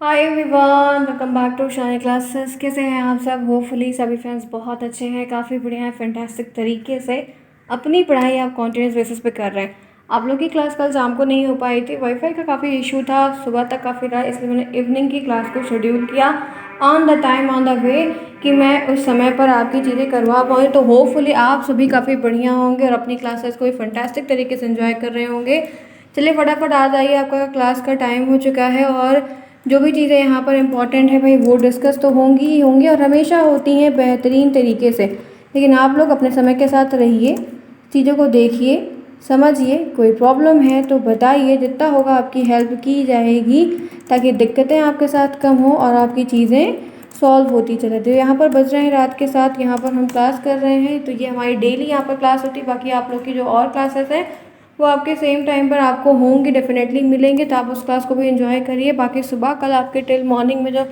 Hi everyone, welcome back to Shine classes. कैसे हैं आप सब? होपफुली सभी फ्रेंड्स बहुत अच्छे हैं, काफ़ी बढ़िया हैं, फैंटास्टिक तरीके से अपनी पढ़ाई आप कॉन्टिन्यूस बेसिस पे कर रहे हैं। आप लोग की क्लास कल शाम को नहीं हो पाई थी, वाईफाई का काफ़ी इशू था, सुबह तक काफ़ी रहा, इसलिए मैंने इवनिंग की क्लास को शेड्यूल किया on the time on the way कि मैं उस समय पर आपकी चीज़ें करवा पाऊँ। तो होपफुली आप सभी काफ़ी बढ़िया होंगे और अपनी क्लासेस को फैंटास्टिक तरीके से एंजॉय कर रहे होंगे। चलिए फटाफट आ जाइए, आपका क्लास का टाइम हो चुका है और जो भी चीज़ें यहाँ पर इम्पॉर्टेंट है भाई वो डिस्कस तो होंगी ही होंगी और हमेशा होती हैं बेहतरीन तरीके से। लेकिन आप लोग अपने समय के साथ रहिए, चीज़ों को देखिए, समझिए, कोई प्रॉब्लम है तो बताइए, जितना होगा आपकी हेल्प की जाएगी ताकि दिक्कतें आपके साथ कम हो और आपकी चीज़ें सॉल्व होती चले। तो यहाँ पर बज रहे हैं रात के साथ, यहाँ पर हम क्लास कर रहे हैं, तो ये हमारी डेली यहाँ पर क्लास होती है। बाकी आप लोग की जो और क्लासेस हैं वो आपके सेम टाइम पर आपको होंगी, डेफिनेटली मिलेंगे, तो आप उस क्लास को भी एंजॉय करिए। बाकी सुबह कल आपके टिल मॉर्निंग में जो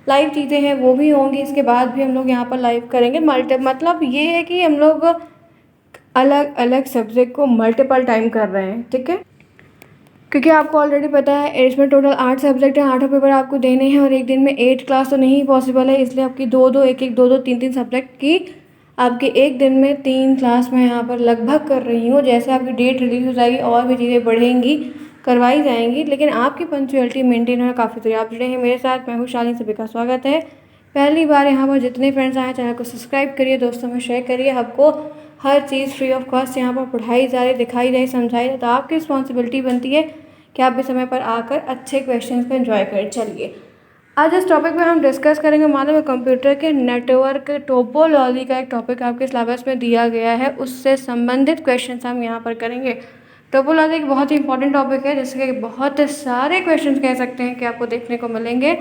लाइव चीज़ें हैं वो भी होंगी, इसके बाद भी हम लोग यहाँ पर लाइव करेंगे। मतलब ये है कि हम लोग अलग अलग सब्जेक्ट को मल्टीपल टाइम कर रहे हैं, ठीक है, क्योंकि आपको ऑलरेडी पता है इसमें टोटल 8 सब्जेक्ट हैं, 8 पेपर आपको देने हैं और एक दिन में 8 क्लास तो नहीं पॉसिबल है, इसलिए आपकी दो दो एक एक दो दो तीन तीन सब्जेक्ट की आपके एक दिन में 3 क्लास मैं यहाँ पर लगभग कर रही हूँ। जैसे आपकी डेट रिलीज हो जाएगी और भी चीज़ें बढ़ेंगी, करवाई जाएंगी, लेकिन आपकी पंक्चुअलिटी मेंटेन होना काफ़ी ज़रूरी। आप जुड़े हैं मेरे साथ, मैं हूँ शालिनी, सभी का स्वागत है। पहली बार यहाँ पर जितने फ्रेंड्स आए चैनल को सब्सक्राइब करिए, दोस्तों में शेयर करिए। आपको हर चीज़ फ्री ऑफ कॉस्ट यहाँ पर पढ़ाई जा रही, दिखाई जाए, समझाई जाए, तो आपकी रिस्पॉन्सिबिलिटी बनती है कि आप भी समय पर आकर अच्छे क्वेश्चंस को एंजॉय करें। चलिए आज इस टॉपिक पे हम डिस्कस करेंगे मालूम कंप्यूटर के नेटवर्क टोपोलॉजी का एक टॉपिक आपके सिलेबस में दिया गया है, उससे संबंधित क्वेश्चंस हम यहाँ पर करेंगे। टोपोलॉजी एक बहुत ही इंपॉर्टेंट टॉपिक है जिसके बहुत सारे क्वेश्चंस कह सकते हैं कि आपको देखने को मिलेंगे,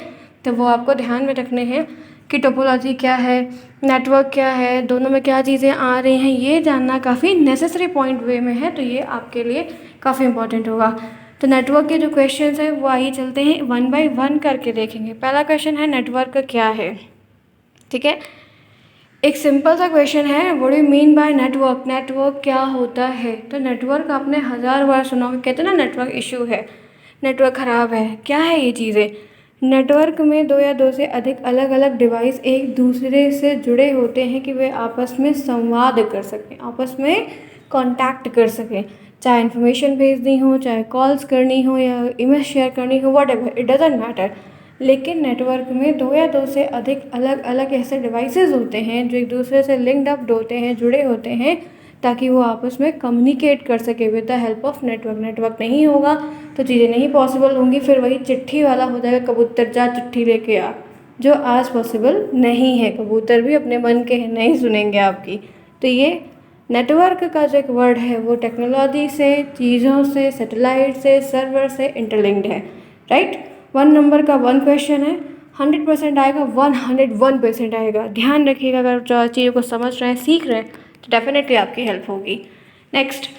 तो वो आपको ध्यान में रखने हैं कि टोपोलॉजी क्या है, नेटवर्क क्या है, दोनों में क्या चीज़ें आ रही हैं, ये जानना काफ़ी नेसेसरी पॉइंट वे में है, तो ये आपके लिए काफ़ी इंपॉर्टेंट होगा। तो नेटवर्क के जो क्वेश्चंस हैं वो आइए चलते हैं, वन बाय वन करके देखेंगे। पहला क्वेश्चन है नेटवर्क क्या है, ठीक है। एक सिंपल सा क्वेश्चन है, what do you mean by network, network क्या होता है। तो नेटवर्क आपने 1000 बार सुना होगा, कहते हैं ना नेटवर्क इशू है, नेटवर्क ख़राब है, क्या है ये चीज़ें। नेटवर्क में दो या दो से अधिक अलग अलग डिवाइस एक दूसरे से जुड़े होते हैं कि वे आपस में संवाद कर सकें, आपस में कांटेक्ट कर सकें, चाहे इन्फॉर्मेशन भेजनी हो, चाहे कॉल्स करनी हो या इमेज शेयर करनी हो, what ever, it doesn't matter. लेकिन नेटवर्क में दो या दो से अधिक अलग अलग ऐसे डिवाइसेस होते हैं जो एक दूसरे से लिंक्ड अप होते हैं, जुड़े होते हैं, ताकि वो आपस में कम्युनिकेट कर सके with the help of network. Network नहीं होगा तो चीज़ें नहीं पॉसिबल होंगी, फिर वही चिट्ठी वाला हो जाएगा, कबूतर जा चिट्ठी लेके आ, जो आज पॉसिबल नहीं है। कबूतर भी अपने मन के हैं, नहीं सुनेंगे आपकी। तो ये नेटवर्क का जो एक वर्ड है वो टेक्नोलॉजी से, चीज़ों से, सैटेलाइट से, सर्वर से इंटरलिंक्ड है, राइट। 1 नंबर का 1 क्वेश्चन है, 100% आएगा, 101% आएगा। ध्यान रखिएगा, अगर चीज़ों को समझ रहे हैं, सीख रहे हैं, तो डेफिनेटली आपकी हेल्प होगी। नेक्स्ट,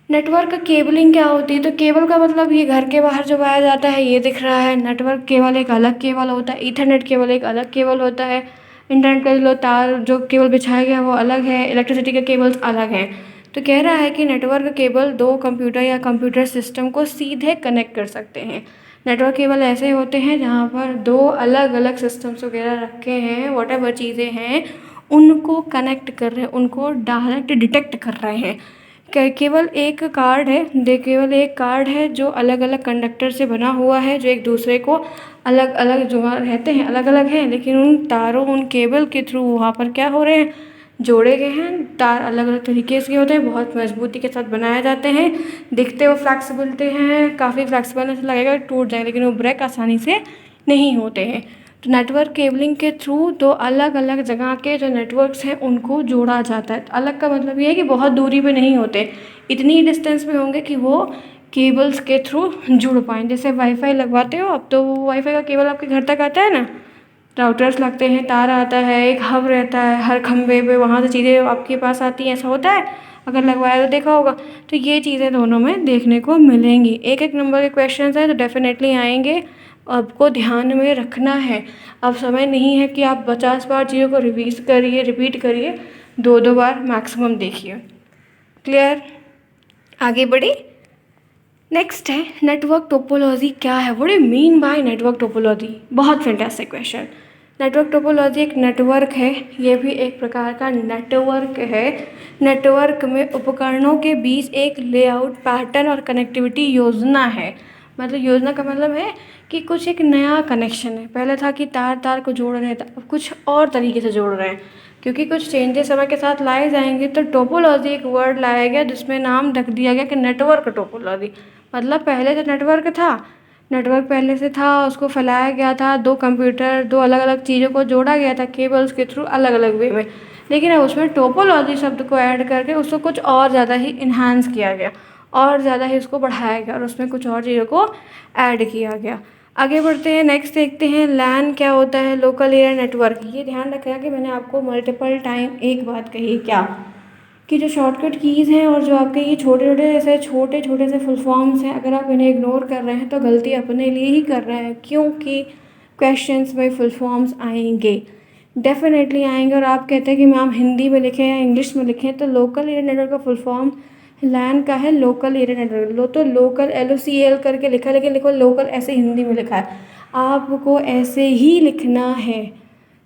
नेटवर्क केबलिंग क्या होती है। तो केबल का मतलब ये घर के बाहर जो पाया जाता है, ये दिख रहा है। नेटवर्क केबल एक अलग केबल होता है, ईथरनेट केबल एक अलग केबल होता है, इंटरनेट का जो तार जो केबल बिछाया गया वो अलग है, इलेक्ट्रिसिटी के केबल्स अलग हैं। तो कह रहा है कि नेटवर्क केबल दो कंप्यूटर या कंप्यूटर सिस्टम को सीधे कनेक्ट कर सकते हैं। नेटवर्क केबल ऐसे होते हैं जहाँ पर दो अलग अलग सिस्टम्स वगैरह रखे हैं, वॉटेवर चीज़ें हैं, उनको कनेक्ट कर रहे हैं, उनको डायरेक्ट डिटेक्ट कर रहे हैं। केवल एक कार्ड है, केवल एक कार्ड है जो अलग अलग कंडक्टर से बना हुआ है, जो एक दूसरे को अलग अलग जो रहते हैं अलग अलग हैं, लेकिन उन तारों, उन केबल के थ्रू वहाँ पर क्या हो रहे हैं, जोड़े गए हैं। तार अलग अलग तरीके से होते हैं, बहुत मजबूती के साथ बनाए जाते हैं, दिखते वो फ्लैक्सिबिलिटी हैं, काफ़ी फ्लैक्सिबल ऐसा लगेगा टूट जाए, लेकिन वो ब्रेक आसानी से नहीं होते हैं। तो नेटवर्क केबलिंग के थ्रू दो अलग अलग जगह के जो नेटवर्क्स हैं उनको जोड़ा जाता है। अलग का मतलब ये है कि बहुत दूरी पे नहीं होते, इतनी ही डिस्टेंस पे होंगे कि वो केबल्स के थ्रू जुड़ पाएँ। जैसे वाईफाई लगवाते हो अब, तो वो वाईफाई का केबल आपके घर तक आता है ना, राउटर्स लगते हैं, तार आता है, एक हब रहता है हर खंभे पे, वहाँ से चीज़ें आपके पास आती हैं, ऐसा होता है, अगर लगवाया तो देखा होगा। तो ये चीज़ें दोनों में देखने को मिलेंगी। एक एक नंबर के क्वेश्चन हैं तो डेफिनेटली आएंगे, आपको ध्यान में रखना है। अब समय नहीं है कि आप 50 बार चीज़ों को रिपीट करिए, 2 बार मैक्सिमम देखिए। क्लियर? आगे बढ़ी। नेक्स्ट है नेटवर्क टोपोलॉजी क्या है, what do you mean by network topology. बहुत फैंटास्टिक क्वेश्चन। नेटवर्क टोपोलॉजी एक नेटवर्क है, ये भी एक प्रकार का नेटवर्क है। नेटवर्क में उपकरणों के बीच एक लेआउट पैटर्न और कनेक्टिविटी योजना है। मतलब योजना का मतलब है कि कुछ एक नया कनेक्शन है। पहले था कि तार तार को जोड़ रहे थे, अब कुछ और तरीके से जोड़ रहे हैं, क्योंकि कुछ चेंजेस समय के साथ लाए जाएंगे। तो टोपोलॉजी एक वर्ड लाया गया जिसमें नाम रख दिया गया कि नेटवर्क टोपोलॉजी। मतलब पहले जो नेटवर्क था, नेटवर्क पहले से था, उसको फैलाया गया था, दो कंप्यूटर, दो अलग अलग चीज़ों को जोड़ा गया था केबल्स के थ्रू अलग अलग वे में। लेकिन अब उसमें टोपोलॉजी शब्द को ऐड करके उसको कुछ और ज़्यादा ही इन्हांस किया गया, और ज़्यादा ही उसको बढ़ाया गया, और उसमें कुछ और चीज़ों को ऐड किया गया। आगे बढ़ते हैं, नेक्स्ट देखते हैं लैन क्या होता है, लोकल एरिया नेटवर्क। ये ध्यान रखना कि मैंने आपको मल्टीपल टाइम एक बात कही क्या, कि जो शॉर्टकट कीज़ हैं और जो आपके ये छोटे छोटे से फुल फॉर्म्स हैं, अगर आप इन्हें इग्नोर कर रहे हैं तो गलती अपने लिए ही कर रहे हैं, क्योंकि क्वेश्चंस में फुल फॉर्म्स आएंगे, डेफिनेटली आएंगे। और आप कहते हैं कि मैम हिंदी में लिखें या इंग्लिश में लिखें, तो लोकल एरिया नेटवर्क का फुल फॉर्म लैन का है लोकल एरिया नेटवर्क। लो तो लोकल LOCAL करके लिखा है, लेकिन लिखो लोकल ऐसे हिंदी में लिखा है, आपको ऐसे ही लिखना है,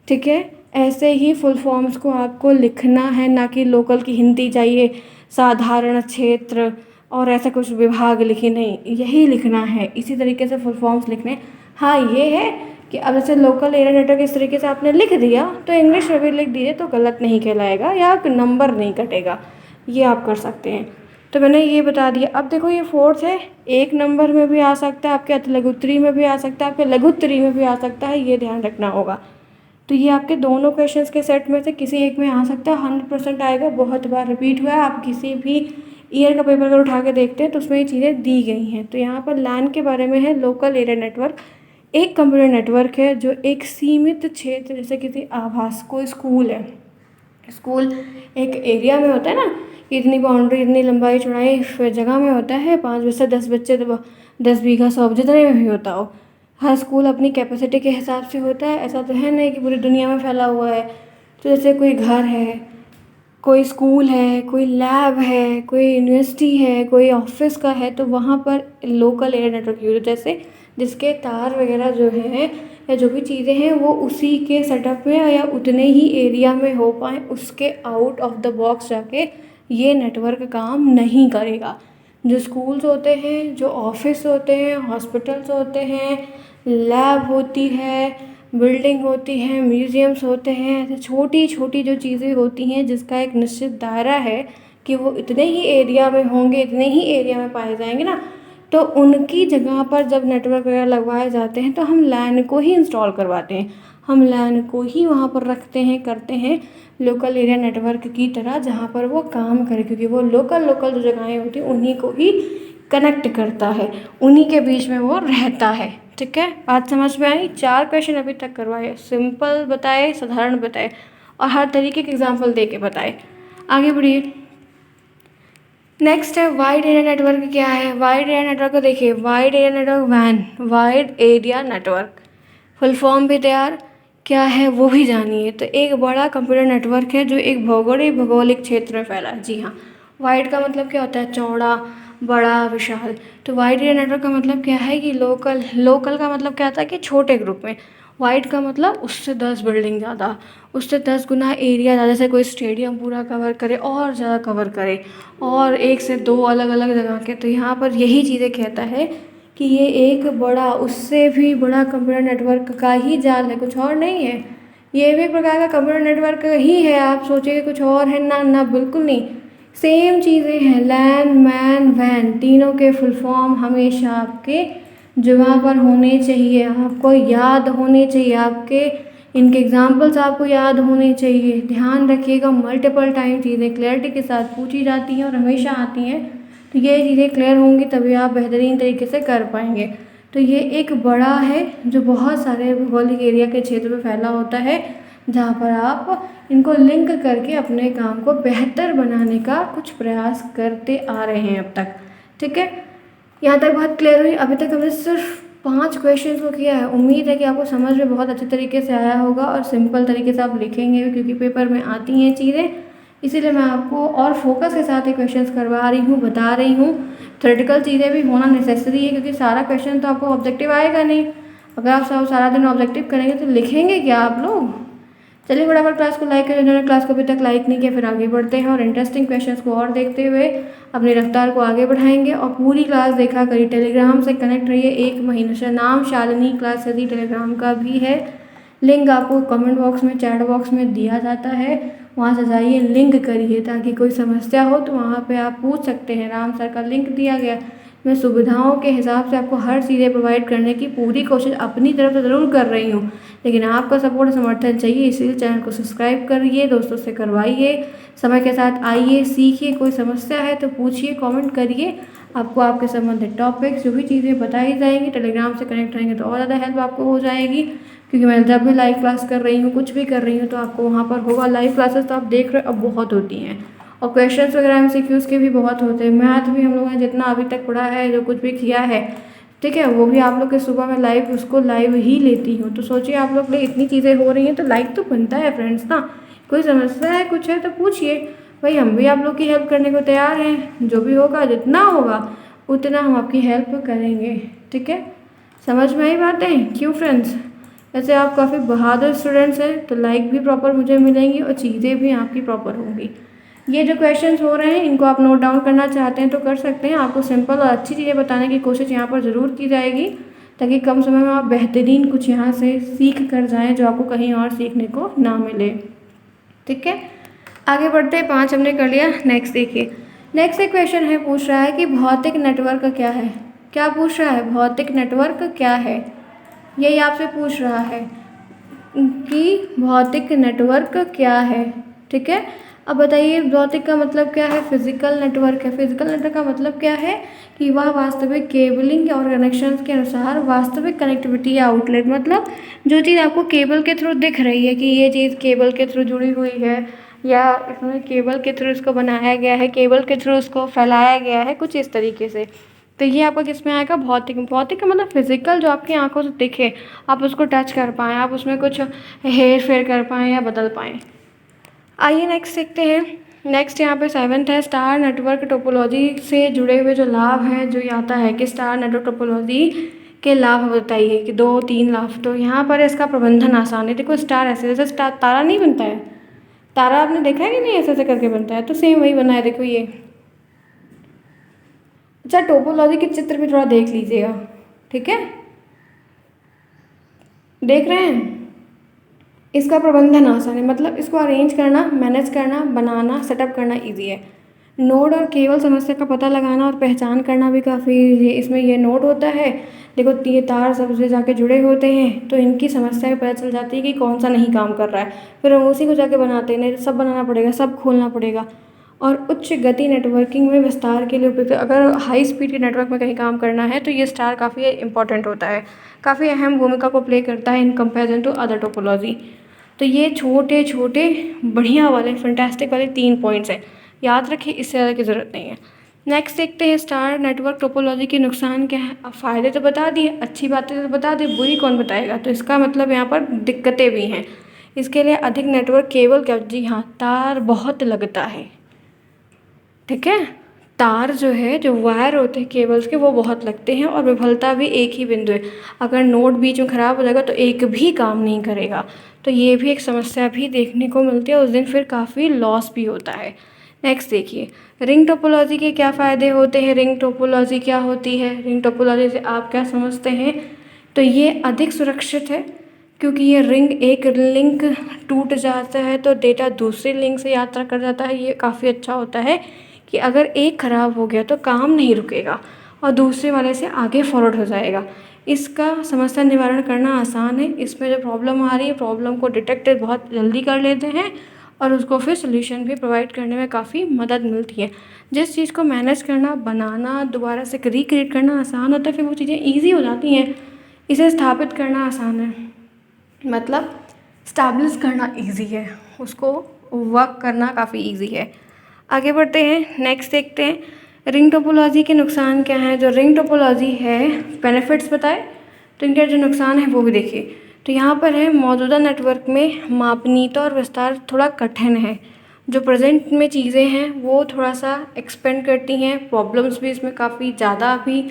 ठीक है। ऐसे ही फुल फॉर्म्स को आपको लिखना है, ना कि लोकल की हिंदी चाहिए साधारण क्षेत्र और ऐसा कुछ विभाग लिखे, नहीं, यही लिखना है, इसी तरीके से फुल फॉर्म्स लिखने। हाँ ये है कि अब जैसे लोकल एरिया नेटवर्क इस तरीके से आपने लिख दिया तो इंग्लिश में भी लिख दीजिए तो गलत नहीं कहलाएगा या नंबर नहीं कटेगा, ये आप कर सकते हैं। तो मैंने ये बता दिया। अब देखो ये फोर्थ है, एक नंबर में भी आ सकता है, आपके अतिलघुत्तरी में भी आ सकता है, आपके लघुत्तरी में भी आ सकता है, ये ध्यान रखना होगा। तो ये आपके दोनों क्वेश्चंस के सेट में से किसी एक में आ सकता है, 100% आएगा, बहुत बार रिपीट हुआ है। आप किसी भी ईयर का पेपर अगर उठा के देखते हैं तो उसमें ये चीज़ें दी गई हैं। तो यहाँ पर लैन के बारे में है, लोकल एरिया नेटवर्क एक कंप्यूटर नेटवर्क है जो एक सीमित क्षेत्र, जैसे किसी आवास, कोई स्कूल है, स्कूल एक एरिया में होता है ना, इतनी बाउंड्री, इतनी लंबाई चौड़ाई जगह में होता है, 5 बच्चे 10 बच्चे, तो 10 बीघा 100 जितने में भी होता हो, हर स्कूल अपनी कैपेसिटी के हिसाब से होता है। ऐसा तो है नहीं कि पूरी दुनिया में फैला हुआ है। तो जैसे कोई घर है, कोई स्कूल है, कोई लैब है, कोई यूनिवर्सिटी है, कोई ऑफिस का है, तो वहाँ पर लोकल एरिया नेटवर्क यूज, जैसे जिसके तार वगैरह जो हैं या जो भी चीज़ें हैं वो उसी के सेटअप में या उतने ही एरिया में हो पाए, उसके आउट ऑफ द बॉक्स जाके ये नेटवर्क काम नहीं करेगा। जो स्कूल्स होते हैं, जो ऑफिस होते हैं, हॉस्पिटल्स होते हैं, लैब होती है, बिल्डिंग होती है, म्यूज़ियम्स होते हैं, ऐसे छोटी छोटी जो चीज़ें होती हैं जिसका एक निश्चित दायरा है कि वो इतने ही एरिया में होंगे, इतने ही एरिया में पाए जाएंगे ना, तो उनकी जगह पर जब नेटवर्क वगैरह लगवाए जाते हैं तो हम लैन को ही इंस्टॉल करवाते हैं, हम लैन को ही वहाँ पर रखते हैं, करते हैं लोकल एरिया नेटवर्क की तरह, जहाँ पर वो काम करे, क्योंकि वो लोकल लोकल जो जगहें होती हैं उन्हीं को ही कनेक्ट करता है, उन्हीं के बीच में वो रहता है। ठीक है, बात समझ में आई। 4 क्वेश्चन अभी तक करवाए, सिंपल बताए, साधारण बताए और हर तरीके के एग्जाम्पल दे के बताए। आगे बढ़िए। नेक्स्ट है वाइड एरिया नेटवर्क क्या है। वाइड एरिया नेटवर्क को देखिए, वाइड एरिया नेटवर्क वैन, wide area network full form भी तैयार, क्या है वो भी जानिए। तो एक बड़ा कंप्यूटर नेटवर्क है जो एक भौगोलिक क्षेत्र में फैला है। जी हाँ, वाइड का मतलब क्या होता है, चौड़ा, बड़ा, विशाल। तो वाइड एरिया नेटवर्क का मतलब क्या है कि लोकल, लोकल का मतलब क्या होता है कि छोटे ग्रुप में, वाइड का मतलब उससे 10 बिल्डिंग ज़्यादा, उससे 10 गुना एरिया ज़्यादा, जैसे कोई स्टेडियम पूरा कवर करे और ज़्यादा कवर करे, और 1 से 2 अलग अलग जगह के। तो यहाँ पर यही चीज़ें कहता है कि ये एक बड़ा, उससे भी बड़ा कंप्यूटर नेटवर्क का ही जाल है, कुछ और नहीं है। ये भी एक प्रकार का कंप्यूटर नेटवर्क ही है, आप सोचिए कुछ और है ना, ना बिल्कुल नहीं, सेम चीज़ें हैं। लैन, मैन, वैन, तीनों के फुल फॉर्म हमेशा आपके जुबान पर होने चाहिए, आपको याद होने चाहिए, आपके इनके एग्जाम्पल्स आपको याद होने चाहिए। ध्यान रखिएगा, मल्टीपल टाइम चीज़ें क्लैरिटी के साथ पूछी जाती हैं और हमेशा आती हैं, तो ये चीज़ें क्लियर होंगी तभी आप बेहतरीन तरीके से कर पाएंगे। तो ये एक बड़ा है जो बहुत सारे भौगोलिक एरिया के क्षेत्र में फैला होता है, जहाँ पर आप इनको लिंक करके अपने काम को बेहतर बनाने का कुछ प्रयास करते आ रहे हैं अब तक। ठीक है, यहाँ तक बात क्लियर हुई। अभी तक हमने सिर्फ 5 क्वेश्चन को किया है। उम्मीद है कि आपको समझ में बहुत अच्छे तरीके से आया होगा और सिंपल तरीके से आप लिखेंगे, क्योंकि पेपर में आती हैं चीज़ें। इसीलिए मैं आपको और फोकस के साथ ये क्वेश्चंस करवा रही हूँ, बता रही हूँ। थ्योरेटिकल चीज़ें भी होना नेसेसरी है, क्योंकि सारा क्वेश्चन तो आपको ऑब्जेक्टिव आएगा नहीं। अगर आप सब सारा दिन ऑब्जेक्टिव करेंगे तो लिखेंगे क्या आप लोग। चलिए फटाफट क्लास को लाइक करें, जिन्होंने क्लास को अभी तक लाइक नहीं किया। फिर आगे बढ़ते हैं और इंटरेस्टिंग क्वेश्चंस को और देखते हुए अपनी रफ्तार को आगे बढ़ाएंगे। और पूरी क्लास देखा करिए, टेलीग्राम से कनेक्ट रहिए। 1 महीने से नाम शालिनी क्लास यदि टेलीग्राम का भी है, लिंक आपको कमेंट बॉक्स में, चैट बॉक्स में दिया जाता है, वहाँ से जाइए, लिंक करिए, ताकि कोई समस्या हो तो वहाँ पे आप पूछ सकते हैं। राम सर का लिंक दिया गया। मैं सुविधाओं के हिसाब से आपको हर चीज़ें प्रोवाइड करने की पूरी कोशिश अपनी तरफ से ज़रूर कर रही हूँ, लेकिन आपका सपोर्ट समर्थन चाहिए। इसीलिए चैनल को सब्सक्राइब करिए, दोस्तों से करवाइए, समय के साथ आइए, सीखिए। कोई समस्या है तो पूछिए, कमेंट करिए। आपको आपके संबंधित टॉपिक्स जो भी चीज़ें बताई जाएंगी, टेलीग्राम से कनेक्ट रहेंगे तो और ज़्यादा हेल्प आपको हो जाएगी। क्योंकि मैं जब भी लाइव क्लास कर रही हूँ, कुछ भी कर रही हूँ, तो आपको वहाँ पर होगा। लाइव क्लासेस तो आप देख रहे हो अब बहुत होती हैं, और क्वेश्चंस वगैरह MCQs के भी बहुत होते हैं। मैथ भी हम लोगों ने जितना अभी तक पढ़ा है, जो कुछ भी किया है, ठीक है, वो भी आप लोग के सुबह में लाइव उसको लाइव ही लेती हूँ। तो सोचिए आप लोग के लिए इतनी चीज़ें हो रही हैं तो लाइक तो बनता है फ्रेंड्स ना। कोई समस्या है, कुछ है तो पूछिए भाई, हम भी आप लोग की हेल्प करने को तैयार हैं। जो भी होगा, जितना होगा उतना हम आपकी हेल्प करेंगे, ठीक है। समझ में आई बातें? क्यों फ्रेंड्स? वैसे आप काफ़ी बहादुर स्टूडेंट्स हैं, तो लाइक भी प्रॉपर मुझे मिलेंगी और चीज़ें भी आपकी प्रॉपर होंगी। ये जो क्वेश्चंस हो रहे हैं, इनको आप नोट डाउन करना चाहते हैं तो कर सकते हैं। आपको सिंपल और अच्छी चीज़ें बताने की कोशिश यहाँ पर ज़रूर की जाएगी, ताकि कम समय में आप बेहतरीन कुछ यहाँ से सीख कर जाएँ, जो आपको कहीं और सीखने को ना मिले, ठीक है। आगे बढ़ते हैं, 5 हमने कर लिया। नेक्स्ट देखिए, नेक्स्ट एक क्वेश्चन है, पूछ रहा है कि भौतिक नेटवर्क क्या है। क्या पूछ रहा है? भौतिक नेटवर्क क्या है, यही आपसे पूछ रहा है कि भौतिक नेटवर्क क्या है, ठीक है। अब बताइए, भौतिक का मतलब क्या है? फिजिकल नेटवर्क है। फिजिकल नेटवर्क का मतलब क्या है कि वह वास्तविक केबलिंग और कनेक्शंस के अनुसार वास्तविक कनेक्टिविटी या आउटलेट, मतलब जो चीज़ आपको केबल के थ्रू दिख रही है कि ये चीज़ केबल के थ्रू जुड़ी हुई है, या इसमें केबल के थ्रू इसको बनाया गया है, केबल के थ्रू इसको फैलाया गया है, कुछ इस तरीके से, तो ये आपका किस में आएगा? भौतिक। भौतिक का मतलब फिजिकल, जो आपकी आंखों से दिखे, आप उसको टच कर पाएँ, आप उसमें कुछ हेर फेर कर पाएँ या बदल पाएँ। आइए नेक्स्ट देखते हैं। नेक्स्ट यहाँ पे 7th है, स्टार नेटवर्क टोपोलॉजी से जुड़े हुए जो लाभ हैं, जो ये आता है कि स्टार नेटवर्क टोपोलॉजी के लाभ बताइए कि 2-3 लाभ। तो यहाँ पर इसका प्रबंधन आसान है। देखो, स्टार ऐसे जैसे स्टार तारा नहीं बनता है, तारा आपने देखा है कि नहीं, ऐसे ऐसे करके बनता है, तो सेम वही बना है, देखो ये। अच्छा, टोपोलॉजी के चित्र भी थोड़ा देख लीजिएगा, ठीक है, देख रहे हैं। इसका प्रबंधन आसान है, मतलब इसको अरेंज करना, मैनेज करना, बनाना, सेटअप करना इजी है। नोड और केवल समस्या का पता लगाना और पहचान करना भी काफ़ी ईजी है। इसमें ये नोड होता है, देखो ये तार सबसे जाके जुड़े होते हैं, तो इनकी समस्या भी पता चल जाती है कि कौन सा नहीं काम कर रहा है, फिर हम उसी को जाके बनाते हैं। नहीं तो सब बनाना पड़ेगा, सब खोलना पड़ेगा। और उच्च गति नेटवर्किंग में विस्तार के लिए उपयुक्त, अगर हाई स्पीड के नेटवर्क में कहीं काम करना है तो ये स्टार काफ़ी इंपॉर्टेंट होता है, काफ़ी अहम भूमिका को प्ले करता है in comparison to other topology. तो ये छोटे छोटे बढ़िया वाले फैंटास्टिक वाले 3 पॉइंट्स हैं, याद रखिए, इससे ज़्यादा की ज़रूरत नहीं है। नेक्स्ट देखते हैं, स्टार नेटवर्क टोपोलॉजी के नुकसान क्या है। अब फ़ायदे तो बता दिए, अच्छी बातें तो बता दी, बुरी कौन बताएगा, तो इसका मतलब यहाँ पर दिक्कतें भी हैं। इसके लिए अधिक नेटवर्क केबल क्या, जी हाँ, तार बहुत लगता है, ठीक है। तार जो है, जो वायर होते हैं केबल्स के, वो बहुत लगते हैं, और विफलता भी एक ही बिंदु है। अगर नोड बीच में ख़राब हो जाएगा तो एक भी काम नहीं करेगा, तो ये भी एक समस्या भी देखने को मिलती है। उस दिन फिर काफ़ी लॉस भी होता है। नेक्स्ट देखिए, रिंग टोपोलॉजी के क्या फ़ायदे होते हैं। रिंग टोपोलॉजी क्या होती है? रिंग टोपोलॉजी से आप क्या समझते हैं? तो ये अधिक सुरक्षित है, क्योंकि ये रिंग, एक लिंक टूट जाता है तो डेटा दूसरे लिंक से यात्रा कर जाता है। ये काफ़ी अच्छा होता है कि अगर एक ख़राब हो गया तो काम नहीं रुकेगा और दूसरे वाले से आगे फॉरवर्ड हो जाएगा। इसका समस्या निवारण करना आसान है। इसमें जो प्रॉब्लम आ रही है, प्रॉब्लम को डिटेक्ट बहुत जल्दी कर लेते हैं और उसको फिर सोल्यूशन भी प्रोवाइड करने में काफ़ी मदद मिलती है। जिस चीज़ को मैनेज करना, बनाना, दोबारा से रिक्रिएट करना आसान होता है, फिर वो चीज़ें ईजी हो जाती हैं। इसे स्थापित करना आसान है, मतलब स्टैब्लिश करना इजी है, उसको वर्क करना काफ़ी इजी है। आगे बढ़ते हैं, नेक्स्ट देखते हैं, रिंग टोपोलॉजी के नुकसान क्या हैं। जो रिंग टोपोलॉजी है, बेनिफिट्स बताए, तो इनके जो नुकसान है वो भी देखिए। तो यहाँ पर है, मौजूदा नेटवर्क में मापनीयता और विस्तार थोड़ा कठिन है। जो प्रेजेंट में चीज़ें हैं वो थोड़ा सा एक्सपेंड करती हैं, प्रॉब्लम्स भी इसमें काफ़ी ज़्यादा भी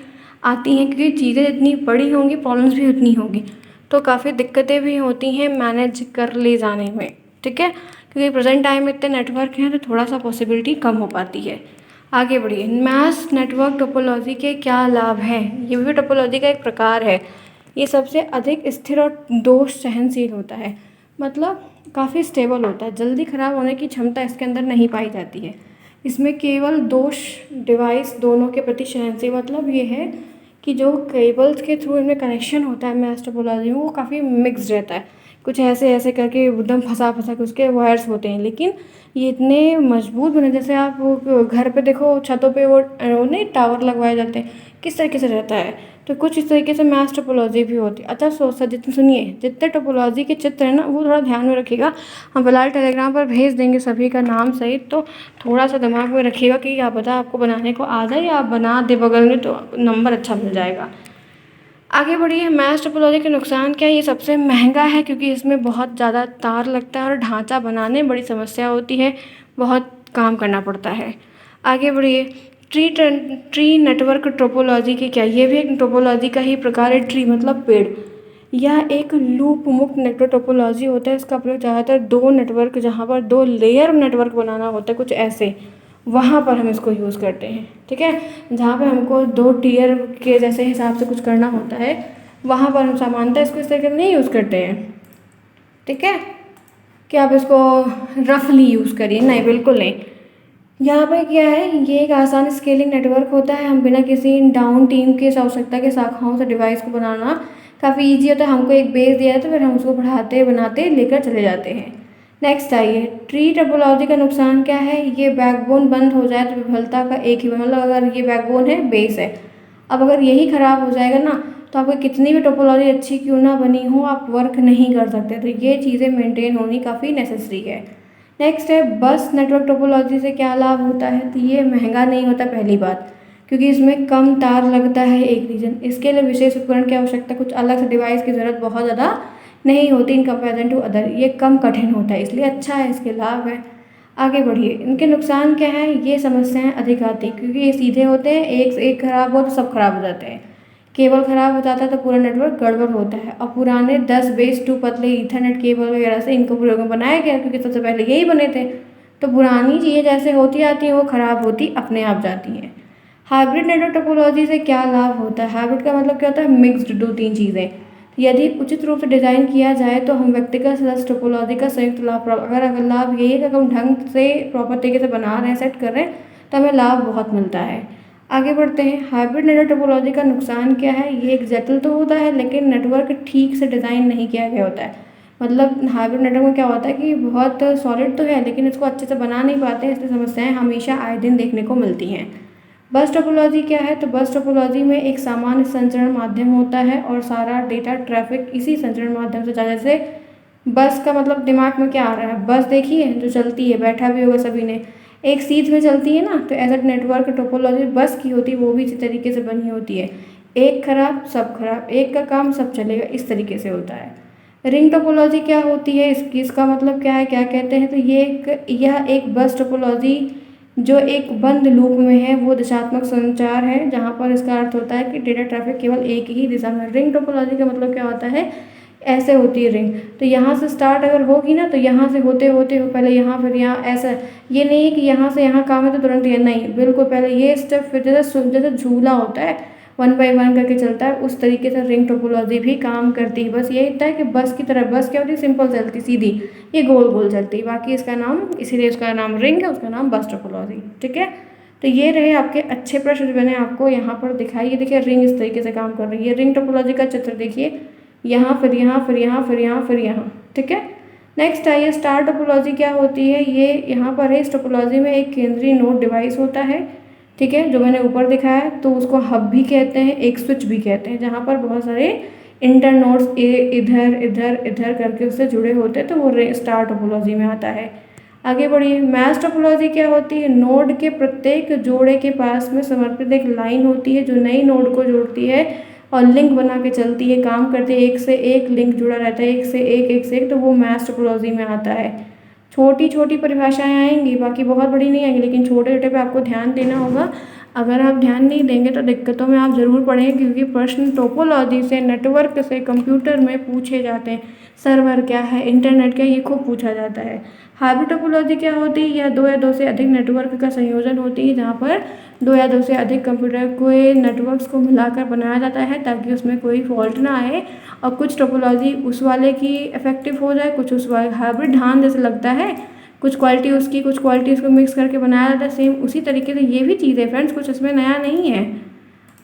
आती हैं, क्योंकि चीज़ें जितनी बड़ी होंगी प्रॉब्लम्स भी उतनी होगी, तो काफ़ी दिक्कतें भी होती हैं मैनेज कर ले जाने में, ठीक है। क्योंकि प्रेजेंट टाइम में इतने नेटवर्क हैं तो थोड़ा सा पॉसिबिलिटी कम हो पाती है। आगे बढ़िए, मैश नेटवर्क टोपोलॉजी के क्या लाभ हैं। ये भी टोपोलॉजी का एक प्रकार है। ये सबसे अधिक स्थिर और दोष सहनशील होता है, मतलब काफ़ी स्टेबल होता है, जल्दी ख़राब होने की क्षमता इसके अंदर नहीं पाई जाती है। इसमें केवल दोष डिवाइस दोनों के प्रति सहनशील, मतलब ये है कि जो केबल्स के थ्रू इनमें कनेक्शन होता है मैश टोपोलॉजी में, वो काफ़ी मिक्स रहता है, कुछ ऐसे ऐसे करके एकदम फंसा फंसा के उसके वायर्स होते हैं, लेकिन ये इतने मजबूत बने, जैसे आप वो घर पे देखो छतों पे वो नहीं टावर लगवाए जाते हैं, किस तरीके से रहता है, तो कुछ इस तरीके से मैश टोपोलॉजी भी होती है। अच्छा जितने सुनिए, जितने टोपोलॉजी के चित्र हैं ना वो थोड़ा ध्यान में रखिएगा, हम फिलहाल टेलीग्राम पर भेज देंगे सभी का नाम सहित, तो थोड़ा सा दिमाग में रखिएगा कि क्या पता आपको बनाने को आ जाए या आप बना दे बगल में तो नंबर अच्छा मिल जाएगा। आगे बढ़िए, मैश टोपोलॉजी के नुकसान क्या है। ये सबसे महंगा है क्योंकि इसमें बहुत ज़्यादा तार लगता है और ढांचा बनाने में बड़ी समस्या होती है, बहुत काम करना पड़ता है। आगे बढ़िए, ट्री नेटवर्क टोपोलॉजी की क्या, ये भी एक टोपोलॉजी का ही प्रकार है। ट्री मतलब पेड़। यह एक लूप मुक्त नेटवर्क टोपोलॉजी होता है। इसका प्रयोग ज़्यादातर दो नेटवर्क, जहाँ पर दो लेयर नेटवर्क बनाना होता है कुछ ऐसे, वहाँ पर हम इसको यूज़ करते हैं, ठीक है। जहाँ पे हमको दो टीयर के जैसे हिसाब से कुछ करना होता है, वहाँ पर हम सामान्यतः इसको इस तरीके से नहीं यूज़ करते हैं, ठीक है, कि आप इसको रफली यूज़ करिए, नहीं बिल्कुल नहीं। यहाँ पे क्या है, ये एक आसान स्केलिंग नेटवर्क होता है। हम बिना किसी डाउन टीम की आवश्यकता के शाखाओं से डिवाइस को बनाना काफ़ी ईजी होता है। हमको एक बेस दिया है तो फिर हम उसको बढ़ाते बनाते लेकर चले जाते हैं। नेक्स्ट आइए, ट्री टोपोलॉजी का नुकसान क्या है। ये बैकबोन बंद हो जाए तो विफलता का एक ही, मतलब अगर ये बैकबोन है, बेस है, अब अगर यही ख़राब हो जाएगा ना तो आपको कितनी भी टोपोलॉजी अच्छी क्यों ना बनी हो, आप वर्क नहीं कर सकते। तो ये चीज़ें मेंटेन होनी काफ़ी नेसेसरी है। नेक्स्ट है, बस नेटवर्क टोपोलॉजी से क्या लाभ होता है। तो ये महंगा नहीं होता पहली बात, क्योंकि इसमें कम तार लगता है एक रीजन। इसके लिए विशेष उपकरण की आवश्यकता, कुछ अलग से डिवाइस की ज़रूरत बहुत ज़्यादा नहीं होती इन कंपेरिजन टू अदर। ये कम कठिन होता है, इसलिए अच्छा है, इसके लाभ है। आगे बढ़िए, इनके नुकसान क्या है। ये समस्याएं अधिक आती क्योंकि ये सीधे होते हैं, एक खराब हो तो सब खराब हो जाते हैं। केबल खराब हो जाता है तो पूरा नेटवर्क गड़बड़ होता है। और पुराने 10 बेस 2 पतले ईथरनेट केबल वगैरह से इनको प्रयोग में बनाया गया, क्योंकि सबसे पहले यही बने थे। तो पुरानी चीज़ें जैसे होती आती हैं वो खराब होती अपने आप जाती हैं। हाइब्रिड नेटवर्क टोपोलॉजी से क्या लाभ होता है। हाइब्रिड का मतलब क्या होता है, मिक्स्ड, दो तीन चीज़ें। यदि उचित रूप से डिज़ाइन किया जाए तो हम व्यक्तिगत सदस्य टोपोलॉजी का संयुक्त लाभ प्राप्त, अगर लाभ यही है कि अगर हम ढंग से प्रॉपर तरीके से बना रहे हैं, सेट कर रहे हैं, तो हमें लाभ बहुत मिलता है। आगे बढ़ते हैं, हाइब्रिड नेटवर्क टोपोलॉजी का नुकसान क्या है। ये एक जटिल तो होता है लेकिन नेटवर्क ठीक से डिज़ाइन नहीं किया गया होता है। मतलब हाइब्रिड नेटवर्क में क्या होता है कि बहुत सॉलिड तो है लेकिन इसको अच्छे से बना नहीं पाते हैं, इसलिए समस्याएं हमेशा आए दिन देखने को मिलती हैं। बस टोपोलॉजी क्या है। तो बस टोपोलॉजी में एक सामान्य संचरण माध्यम होता है और सारा डेटा ट्रैफिक इसी संचरण माध्यम से जाता है। जैसे बस का मतलब दिमाग में क्या आ रहा है, बस देखिए जो चलती है, बैठा भी होगा सभी ने, एक सीध में चलती है ना, तो ऐसा नेटवर्क टोपोलॉजी बस की होती है, वो भी इसी तरीके से बनी होती है। एक खराब सब खराब, एक का काम सब चलेगा, इस तरीके से होता है। रिंग टोपोलॉजी क्या होती है, इसका मतलब क्या है, क्या कहते हैं। तो यह एक बस टोपोलॉजी जो एक बंद लूप में है, वो दिशात्मक संचार है, जहाँ पर इसका अर्थ होता है कि डेटा ट्रैफिक केवल एक ही दिशा में। रिंग टोपोलॉजी का मतलब क्या होता है, ऐसे होती है रिंग, तो यहाँ से स्टार्ट अगर होगी ना तो यहाँ से होते होते हो पहले यहाँ फिर यहाँ, ऐसा ये नहीं है कि यहाँ से यहाँ काम है तो तुरंत ये, नहीं, बिल्कुल पहले ये स्टेप, फिर जैसे झूला होता है 1 बाय 1 करके चलता है, उस तरीके से रिंग टोपोलॉजी भी काम करती है। बस ये होता है कि बस की तरह, बस क्या होती है, सिंपल चलती सीधी, ये गोल गोल चलती है, बाकी इसका नाम, इसीलिए उसका नाम रिंग है, उसका नाम बस टोपोलॉजी, ठीक है। तो ये रहे आपके अच्छे प्रश्न जो मैंने आपको यहाँ पर दिखाई। ये देखिए रिंग इस तरीके से काम कर रही है। रिंग टोपोलॉजी का चित्र देखिए, यहाँ फिर यहाँ फिर यहाँ फिर यहाँ फिर यहाँ, ठीक है। नेक्स्ट आइए, स्टार टोपोलॉजी क्या होती है। ये यहाँ पर है, इस टोपोलॉजी में एक केंद्रीय नोड डिवाइस होता है, ठीक है, जो मैंने ऊपर दिखाया, तो उसको हब भी कहते हैं, एक स्विच भी कहते हैं, जहाँ पर बहुत सारे इंटर नोड्स इधर इधर इधर करके उससे जुड़े होते हैं, तो वो स्टार टोपोलॉजी में आता है। आगे बढ़िए, मैश टोपोलॉजी क्या होती है। नोड के प्रत्येक जोड़े के पास में समर्पित एक लाइन होती है जो नई नोड को जोड़ती है और लिंक बना के चलती है, काम करती है, एक से एक लिंक जुड़ा रहता है, एक से एक, तो वो मैश टोपोलॉजी में आता है। छोटी छोटी परिभाषाएं आएंगी, बाकी बहुत बड़ी नहीं आएंगी, लेकिन छोटे छोटे पे आपको ध्यान देना होगा। अगर आप ध्यान नहीं देंगे तो दिक्कतों में आप ज़रूर पड़ेंगे, क्योंकि प्रश्न टोपोलॉजी से, नेटवर्क से, कंप्यूटर में पूछे जाते हैं। सर्वर क्या है, इंटरनेट क्या है, ये खूब पूछा जाता है। हाइब्रिड टोपोलॉजी क्या होती है? या दो से अधिक नेटवर्क का संयोजन होती है, जहाँ पर दो या दो से अधिक कंप्यूटर को नेटवर्क्स को मिलाकर बनाया जाता है ताकि उसमें कोई फॉल्ट ना आए, और कुछ टोपोलॉजी उस वाले की इफेक्टिव हो जाए, कुछ उस वाले। हाइब्रिड धान जैसे लगता है, कुछ क्वालिटी उसकी, कुछ क्वालिटी उसको मिक्स करके बनाया जाता है। सेम उसी तरीके से ये भी चीज़ है फ्रेंड्स, कुछ इसमें नया नहीं है।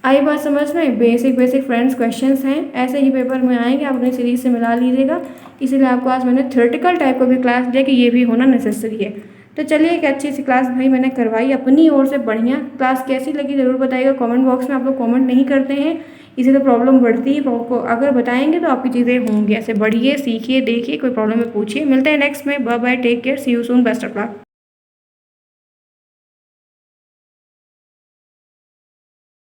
आई बात समझ में? बेसिक फ्रेंड्स क्वेश्चंस हैं, ऐसे ही पेपर में आएंगे, आप अपनी सीरीज से मिला लीजिएगा। इसीलिए आपको आज मैंने थ्योरेटिकल टाइप का भी क्लास दिया कि ये भी होना नेसेसरी है। तो चलिए, एक अच्छी सी क्लास भाई मैंने करवाई अपनी ओर से, बढ़िया। क्लास कैसी लगी ज़रूर बताइएगा कमेंट बॉक्स में। आप लोग कमेंट नहीं करते हैं, इसी तो प्रॉब्लम बढ़ती है। अगर बताएंगे तो आपकी चीज़ें होंगी। ऐसे बढ़िए, सीखिए, देखिए, कोई प्रॉब्लम है पूछिए। मिलते हैं नेक्स्ट में। Bye bye, take care, see you soon, best of luck.